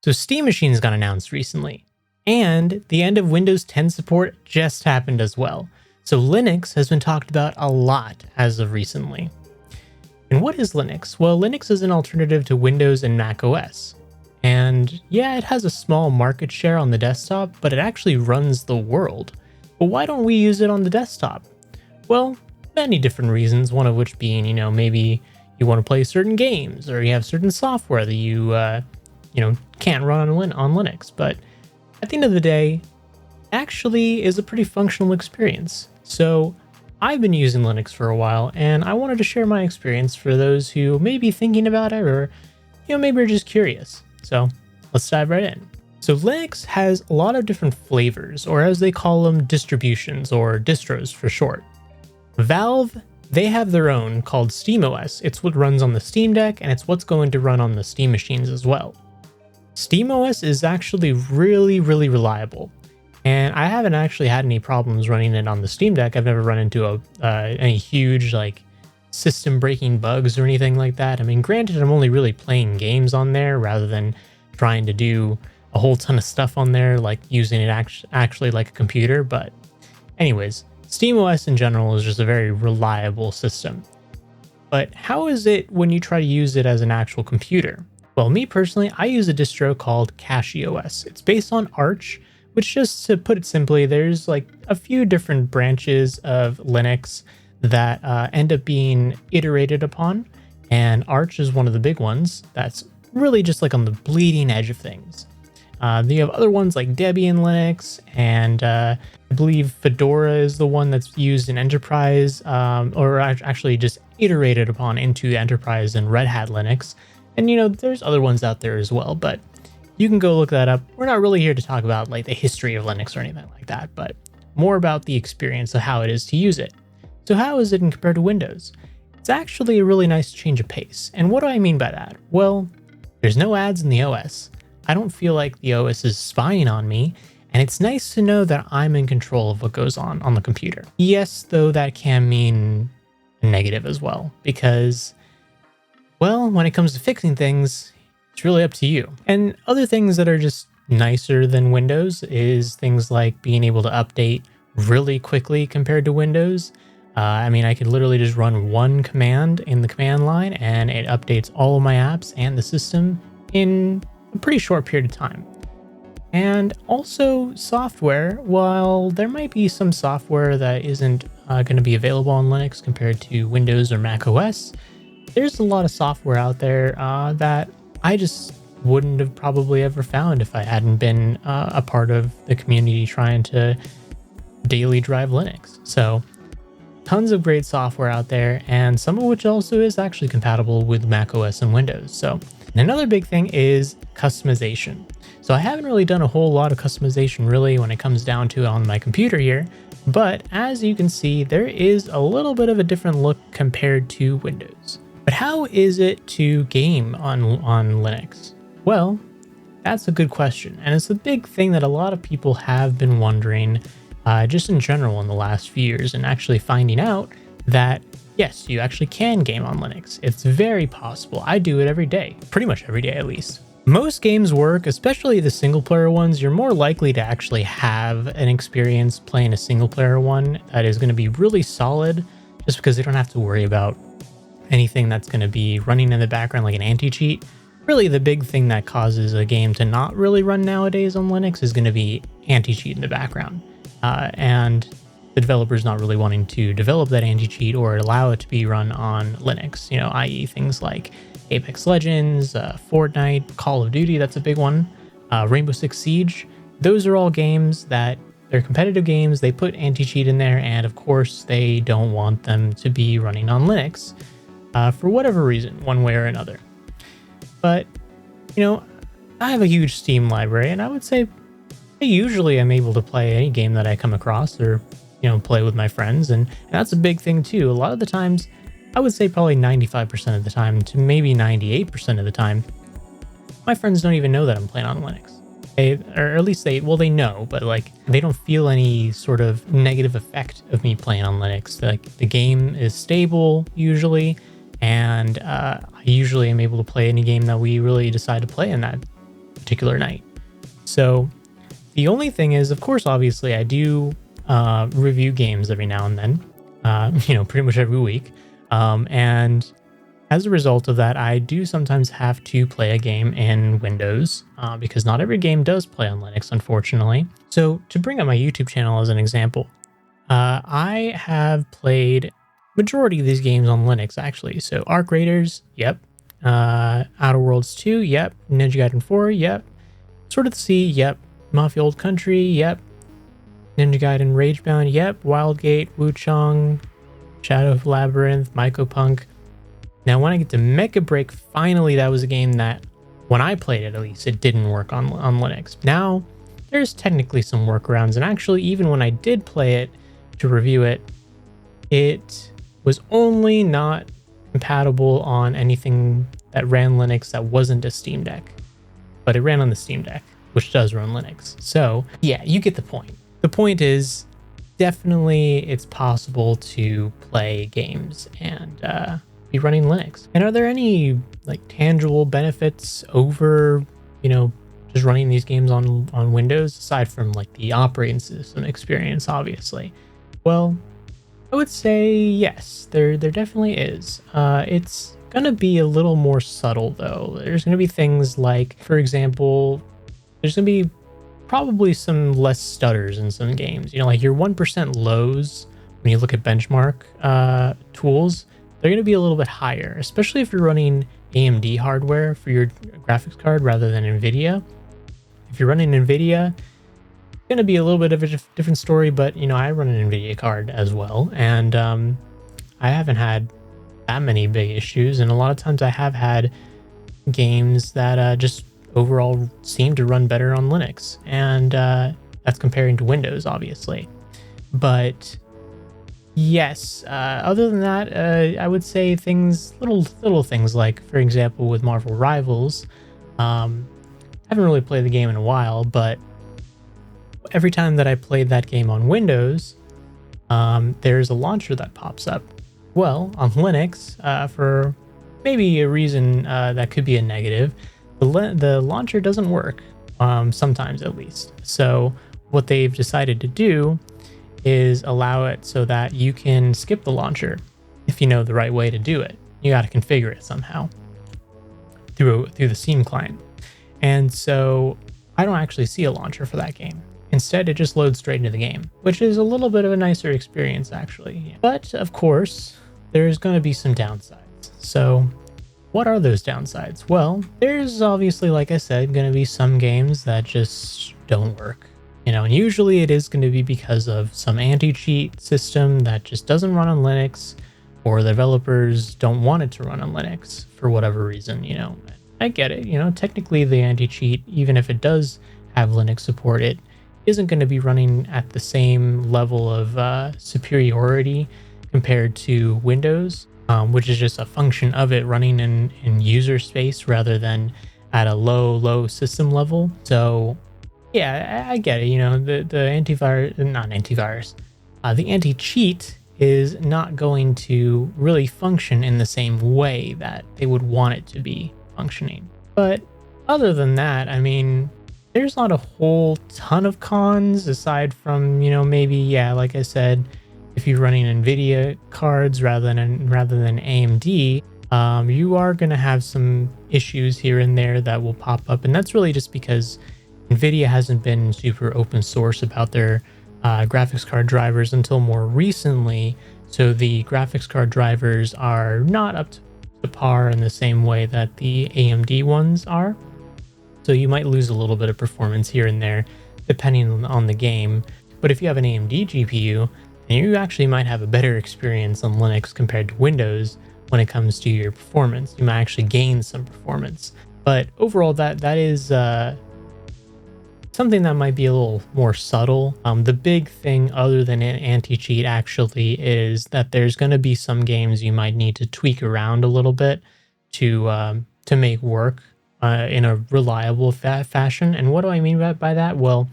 So Steam Machines got announced recently, and the end of Windows 10 support just happened as well. So Linux has been talked about a lot as of recently. And what is Linux? Well, Linux is an alternative to Windows and Mac OS. And yeah, it has a small market share on the desktop, but it actually runs the world. But why don't we use it on the desktop? Well, many different reasons, one of which being, maybe you want to play certain games or you have certain software that you can't run on Linux. But at the end of the day, actually is a pretty functional experience. So I've been using Linux for a while, and I wanted to share my experience for those who may be thinking about it or, maybe are just curious. So let's dive right in. So Linux has a lot of different flavors, or as they call them, distributions, or distros for short. Valve, they have their own called SteamOS. It's what runs on the Steam Deck, and it's what's going to run on the Steam machines as well. SteamOS is actually really, really reliable. And I haven't actually had any problems running it on the Steam Deck. I've never run into any huge system breaking bugs or anything like that. I mean, granted, I'm only really playing games on there rather than trying to do a whole ton of stuff on there, like using it actually like a computer. But anyways, SteamOS in general is just a very reliable system. But how is it when you try to use it as an actual computer? Well, me personally, I use a distro called CachyOS. It's based on Arch, which, just to put it simply, there's a few different branches of Linux that end up being iterated upon, and Arch is one of the big ones that's really just on the bleeding edge of things. You have other ones like Debian Linux, and I believe Fedora is the one that's used in enterprise, or actually just iterated upon into enterprise and Red Hat Linux. And there's other ones out there as well, but you can go look that up. We're not really here to talk about the history of Linux or anything like that, but more about the experience of how it is to use it. So how is it compared to Windows? It's actually a really nice change of pace. And what do I mean by that? Well, there's no ads in the OS. I don't feel like the OS is spying on me, and it's nice to know that I'm in control of what goes on the computer. Yes, though that can mean a negative as well, because, well, when it comes to fixing things, it's really up to you. And other things that are just nicer than Windows is things like being able to update really quickly compared to Windows. I could literally just run one command in the command line and it updates all of my apps and the system in a pretty short period of time. And also software, while there might be some software that isn't going to be available on Linux compared to Windows or Mac OS, there's a lot of software out there that I just wouldn't have probably ever found if I hadn't been a part of the community trying to daily drive Linux. So tons of great software out there, and some of which also is actually compatible with Mac OS and Windows. So another big thing is customization. So I haven't really done a whole lot of customization really when it comes down to it on my computer here, but as you can see, there is a little bit of a different look compared to Windows. But how is it to game on Linux? Well, that's a good question, and it's a big thing that a lot of people have been wondering just in general in the last few years, and actually finding out that yes, you actually can game on Linux. It's very possible. I do it every day, pretty much every day at least. Most games work, especially the single player ones. You're more likely to actually have an experience playing a single player one that is going to be really solid, just because they don't have to worry about anything that's going to be running in the background like an anti-cheat. Really, the big thing that causes a game to not really run nowadays on Linux is going to be anti-cheat in the background. And the developer's not really wanting to develop that anti-cheat or allow it to be run on Linux, i.e. things like Apex Legends, Fortnite, Call of Duty, that's a big one, Rainbow Six Siege. Those are all games that they're competitive games. They put anti-cheat in there, and of course they don't want them to be running on Linux for whatever reason, one way or another. But, I have a huge Steam library, and I would say I usually am able to play any game that I come across or, play with my friends. And that's a big thing too. A lot of the times, I would say probably 95% of the time to maybe 98% of the time, my friends don't even know that I'm playing on Linux. Or at least they know, but they don't feel any sort of negative effect of me playing on Linux. The game is stable usually, and I usually am able to play any game that we really decide to play in particular night. So the only thing is, of course, obviously, I do review games every now and then, pretty much every week. And as a result of that, I do sometimes have to play a game in Windows because not every game does play on Linux, unfortunately. So to bring up my YouTube channel as an example, I have played majority of these games on Linux, actually. So Arc Raiders, yep. Outer Worlds 2, yep. Ninja Gaiden 4, yep. Sword of the Sea, yep. Mafia Old Country, yep. Ninja Gaiden Ragebound, yep. Wildgate, Wuchang, Shadow of Labyrinth, Mycopunk. Now, when I get to Mecha Break, finally, that was a game that, when I played it at least, it didn't work on Linux. Now, there's technically some workarounds, and actually, even when I did play it to review it, it was only not compatible on anything that ran Linux that wasn't a Steam Deck. But it ran on the Steam Deck, which does run Linux. So, yeah, you get the point. The point is, definitely it's possible to play games and be running Linux. And are there any like tangible benefits over, just running these games on Windows, aside from like the operating system experience, obviously? Well, I would say yes, there definitely is. It's gonna be a little more subtle though. There's gonna be things like, for example, there's gonna be probably some less stutters in some games. Like your 1% lows when you look at benchmark tools, they're gonna be a little bit higher, especially if you're running AMD hardware for your graphics card rather than NVIDIA. If you're running NVIDIA, it's going to be a little bit of a different story, but I run an NVIDIA card as well, and I haven't had that many big issues, and a lot of times I have had games that just overall seem to run better on Linux, and that's comparing to Windows, obviously. But yes, other than that, I would say little things like, for example, with Marvel Rivals, I haven't really played the game in a while, but every time that I played that game on Windows, there's a launcher that pops up. Well, on Linux, for maybe a reason that could be a negative, the launcher doesn't work, sometimes at least. So what they've decided to do is allow it so that you can skip the launcher if you know the right way to do it. You got to configure it somehow through the Steam client. And so I don't actually see a launcher for that game. Instead, it just loads straight into the game, which is a little bit of a nicer experience, actually. But of course, there's going to be some downsides. So what are those downsides? Well, there's obviously, like I said, going to be some games that just don't work. And usually it is going to be because of some anti-cheat system that just doesn't run on Linux, or the developers don't want it to run on Linux for whatever reason. I get it. Technically the anti-cheat, even if it does have Linux support, it isn't going to be running at the same level of superiority compared to Windows, which is just a function of it running in user space rather than at a low system level. So yeah, I get it. The anti-cheat is not going to really function in the same way that they would want it to be functioning. But other than that, there's not a whole ton of cons aside from, maybe, like I said, if you're running NVIDIA cards rather than AMD, you are going to have some issues here and there that will pop up. And that's really just because NVIDIA hasn't been super open source about their graphics card drivers until more recently. So the graphics card drivers are not up to par in the same way that the AMD ones are. So you might lose a little bit of performance here and there depending on the game. But if you have an AMD GPU, then you actually might have a better experience on Linux compared to Windows when it comes to your performance. You might actually gain some performance. But overall, that is something that might be a little more subtle. The big thing other than an anti-cheat actually is that there's going to be some games you might need to tweak around a little bit to make work in a reliable fashion. And what do I mean by that? Well,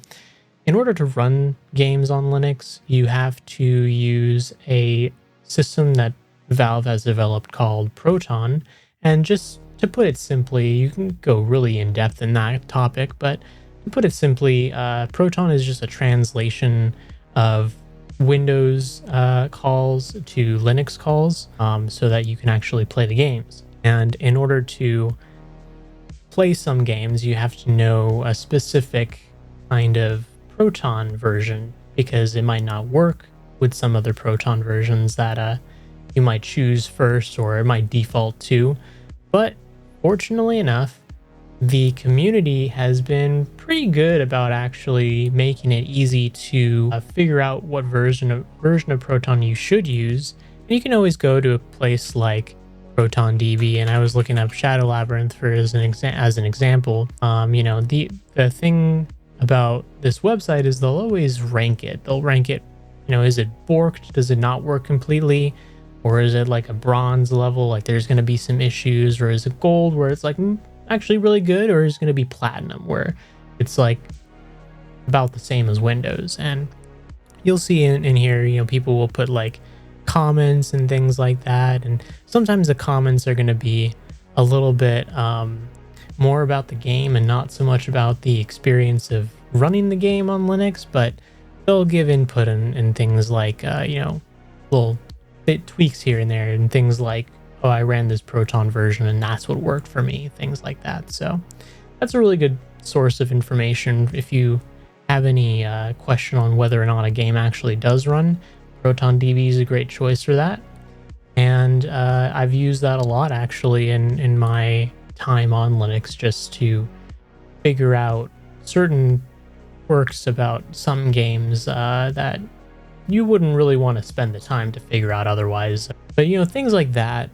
in order to run games on Linux, you have to use a system that Valve has developed called Proton. And just to put it simply, you can go really in depth in that topic, but to put it simply, Proton is just a translation of Windows calls to Linux calls, so that you can actually play the games. And in order to play some games, you have to know a specific kind of Proton version because it might not work with some other Proton versions that you might choose first or it might default to. But fortunately enough, the community has been pretty good about actually making it easy to figure out what version of Proton you should use. And you can always go to a place like Proton DB, and I was looking up Shadow Labyrinth for as an example. The thing about this website is they'll always rank it. They'll rank it. Is it borked? Does it not work completely? Or is it like a bronze level? Like there's going to be some issues, or is it gold where it's like actually really good, or is it going to be platinum where it's like about the same as Windows? And you'll see in here, people will put like comments and things like that. And sometimes the comments are going to be a little bit more about the game and not so much about the experience of running the game on Linux, but they'll give input in things like, little bit tweaks here and there and things like, oh, I ran this Proton version and that's what worked for me, things like that. So that's a really good source of information. If you have any question on whether or not a game actually does run, Proton DB is a great choice for that. And I've used that a lot actually in my time on Linux just to figure out certain quirks about some games that you wouldn't really want to spend the time to figure out otherwise. But things like that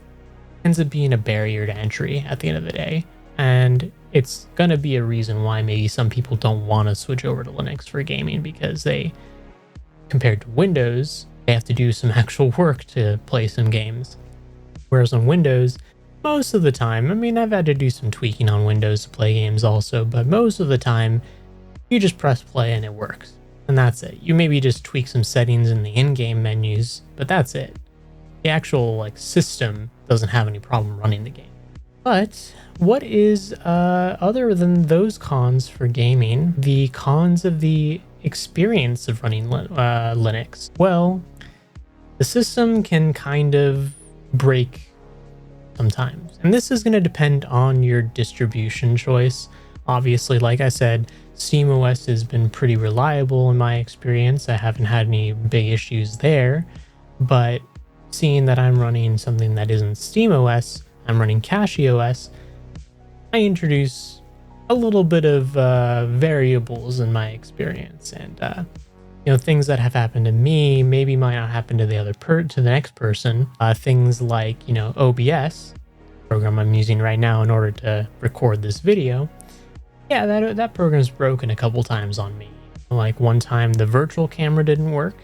ends up being a barrier to entry at the end of the day. And it's going to be a reason why maybe some people don't want to switch over to Linux for gaming, because compared to Windows, they have to do some actual work to play some games. Whereas on Windows, most of the time, I've had to do some tweaking on Windows to play games also, but most of the time, you just press play and it works. And that's it. You maybe just tweak some settings in the in-game menus, but that's it. The actual system doesn't have any problem running the game. But what is other than those cons for gaming, the cons of the experience of running Linux? Well, the system can kind of break sometimes, and this is going to depend on your distribution choice. Obviously, like I said, SteamOS has been pretty reliable in my experience. I haven't had any big issues there, but seeing that I'm running something that isn't SteamOS, I'm running CachyOS, I introduce a little bit of variables in my experience, and things that have happened to me maybe might not happen to the next person. Things like OBS, program I'm using right now in order to record this video. Yeah, that program's broken a couple times on me. Like one time the virtual camera didn't work.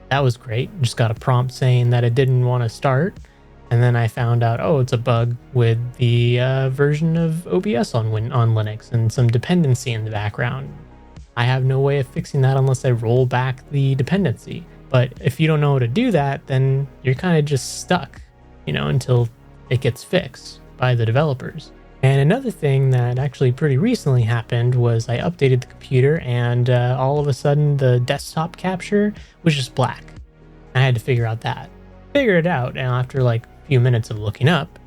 That was great. Just got a prompt saying that it didn't want to start. And then I found out, oh, it's a bug with the version of OBS on Linux and some dependency in the background. I have no way of fixing that unless I roll back the dependency. But if you don't know how to do that, then you're kind of just stuck, until it gets fixed by the developers. And another thing that actually pretty recently happened was I updated the computer, and all of a sudden the desktop capture was just black. I had to figure out that. Figure it out after like a few minutes of looking up.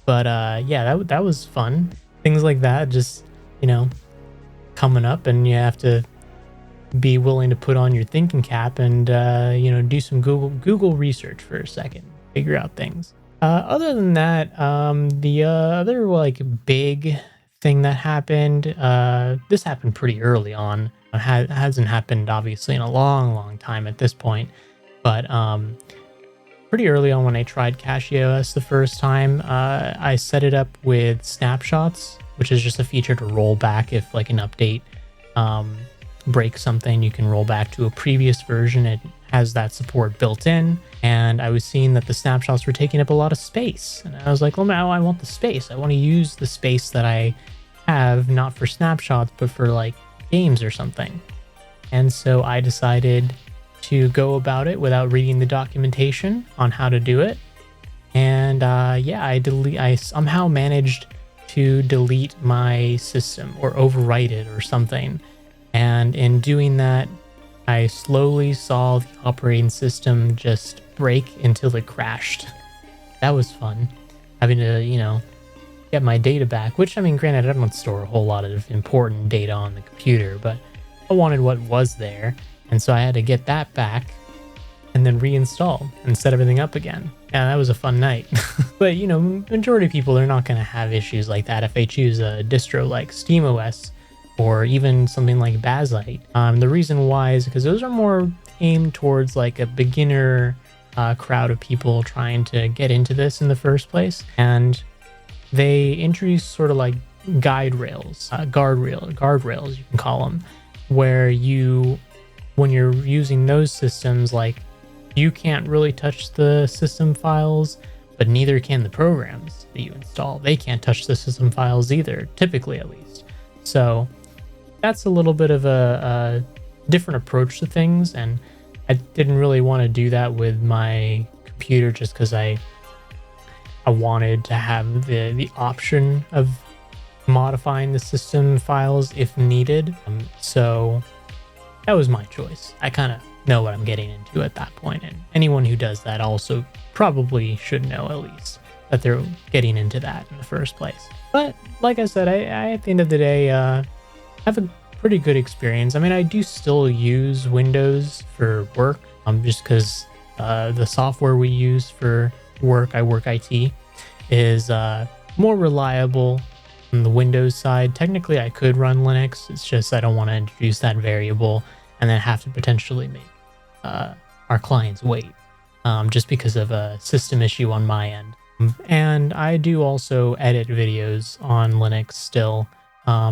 But yeah, that was fun. Things like that just, coming up, and you have to be willing to put on your thinking cap and do some Google research for a second, figure out things. Other than that, the other big thing that happened, this happened pretty early on. It hasn't happened obviously in a long time at this point, but pretty early on when I tried CachyOS the first time, I set it up with snapshots, which is just a feature to roll back if an update breaks something. You can roll back to a previous version. It has that support built in, and I was seeing that the snapshots were taking up a lot of space, and I was like, well, now I want the space. I want to use the space that I have, not for snapshots, but for games or something. And so I decided to go about it without reading the documentation on how to do it. And yeah, I somehow managed to delete my system or overwrite it or something. And in doing that, I slowly saw the operating system just break until it crashed. That was fun. Having to, get my data back, which, I mean, granted, I don't store a whole lot of important data on the computer, but I wanted what was there. And so I had to get that back and then reinstall and set everything up again. Yeah, that was a fun night. But, majority of people are not going to have issues like that if they choose a distro like SteamOS or even something like Bazzite. The reason why is because those are more aimed towards like a beginner crowd of people trying to get into this in the first place. And they introduce sort of like guardrails, you can call them, where when you're using those systems, like, you can't really touch the system files, but neither can the programs that you install. They can't touch the system files either, typically at least. So that's a little bit of a different approach to things, and I didn't really want to do that with my computer just because I wanted to have the option of modifying the system files if needed. So that was my choice. I kind of know what I'm getting into at that point, and anyone who does that also probably should know at least that they're getting into that in the first place. But like I said, I at the end of the day have a pretty good experience. I mean, I do still use Windows for work, just because the software we use for work, I work IT, is more reliable on the Windows side. Technically, I could run Linux. It's just I don't want to introduce that variable and then have to potentially make our clients wait, just because of a system issue on my end. And I do also edit videos on Linux still,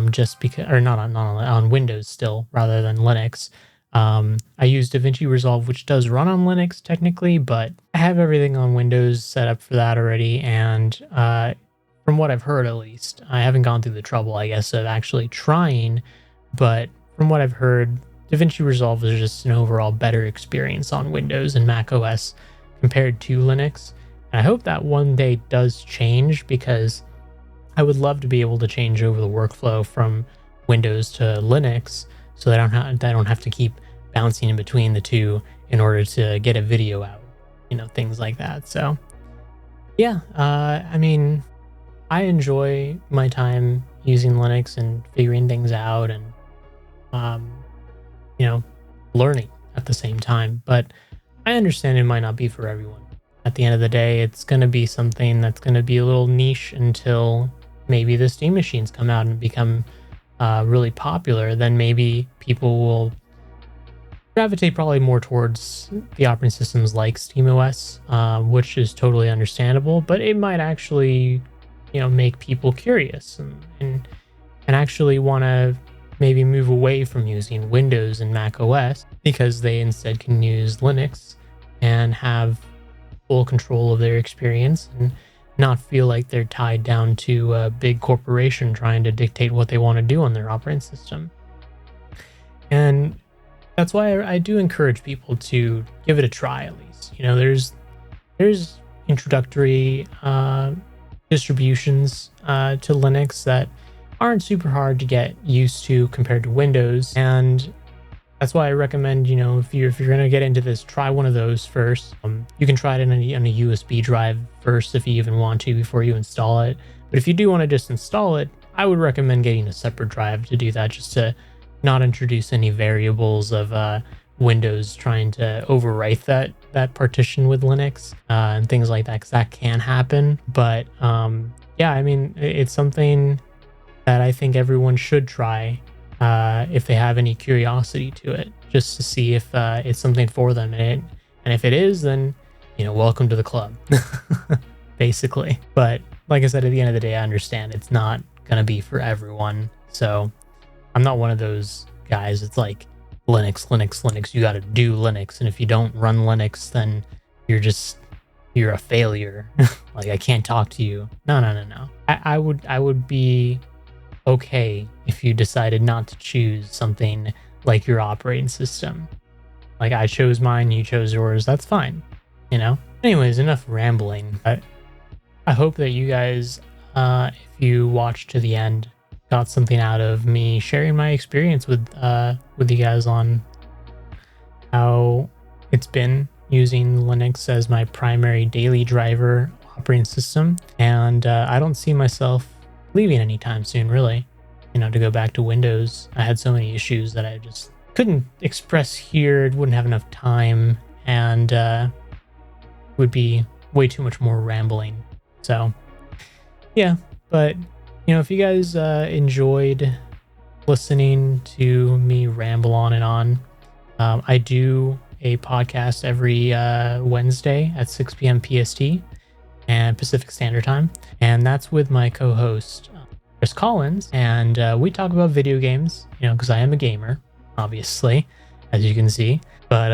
just because, or not on Windows still, rather than Linux. I use DaVinci Resolve, which does run on Linux technically, but I have everything on Windows set up for that already. And from what I've heard, at least, I haven't gone through the trouble, I guess, of actually trying, but from what I've heard, DaVinci Resolve is just an overall better experience on Windows and Mac OS compared to Linux. And I hope that one day does change, because I would love to be able to change over the workflow from Windows to Linux, so that I don't have to keep bouncing in between the two in order to get a video out, things like that. So yeah, I mean, I enjoy my time using Linux and figuring things out and learning at the same time. But I understand it might not be for everyone. At the end of the day, it's going to be something that's going to be a little niche until maybe the Steam machines come out and become really popular. Then maybe people will gravitate probably more towards the operating systems like SteamOS, which is totally understandable. But it might actually, make people curious and actually want to maybe move away from using Windows and Mac OS, because they instead can use Linux and have full control of their experience and not feel like they're tied down to a big corporation trying to dictate what they want to do on their operating system. And that's why I do encourage people to give it a try, at least. There's introductory distributions to Linux that aren't super hard to get used to compared to Windows, and that's why I recommend, if you're going to get into this, try one of those first. You can try it on a USB drive first if you even want to before you install it. But if you do want to just install it, I would recommend getting a separate drive to do that, just to not introduce any variables of Windows trying to overwrite that partition with Linux and things like that, because that can happen. But yeah, I mean, it's something that I think everyone should try if they have any curiosity to it, just to see if it's something for them. And if it is, then, welcome to the club, basically. But like I said, at the end of the day, I understand it's not going to be for everyone. So I'm not one of those guys. It's like Linux. You got to do Linux. And if you don't run Linux, then you're a failure. Like, I can't talk to you. No. I would be okay if you decided not to choose something like your operating system. Like, I chose mine, you chose yours. That's fine. Anyways, enough rambling. I hope that you guys if you watched to the end, got something out of me sharing my experience with you guys on how it's been using Linux as my primary daily driver operating system. And I don't see myself leaving anytime soon, really. To go back to Windows. I had so many issues that I just couldn't express here, wouldn't have enough time, and would be way too much more rambling. So, yeah, but if you guys enjoyed listening to me ramble on and on, I do a podcast every Wednesday at 6 p.m. PST and Pacific Standard Time, and that's with my co-host Chris Collins, and we talk about video games, because I am a gamer, obviously, as you can see. But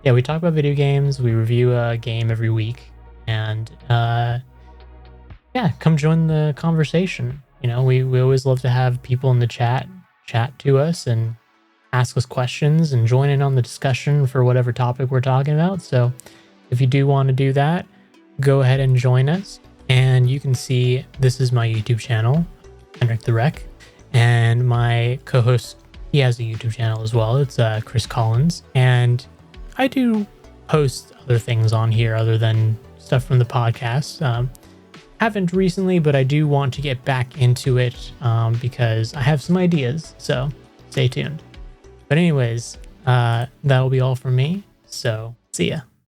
yeah, we talk about video games. We review a game every week, and yeah, come join the conversation. We always love to have people in the chat to us and ask us questions and join in on the discussion for whatever topic we're talking about. So if you do want to do that, go ahead and join us. And you can see this is my YouTube channel, Henrik the Rec, and my co-host, he has a YouTube channel as well. It's Chris Collins, and I do post other things on here other than stuff from the podcast. Haven't recently, but I do want to get back into it because I have some ideas. So stay tuned. But anyways, that'll be all from me. So see ya.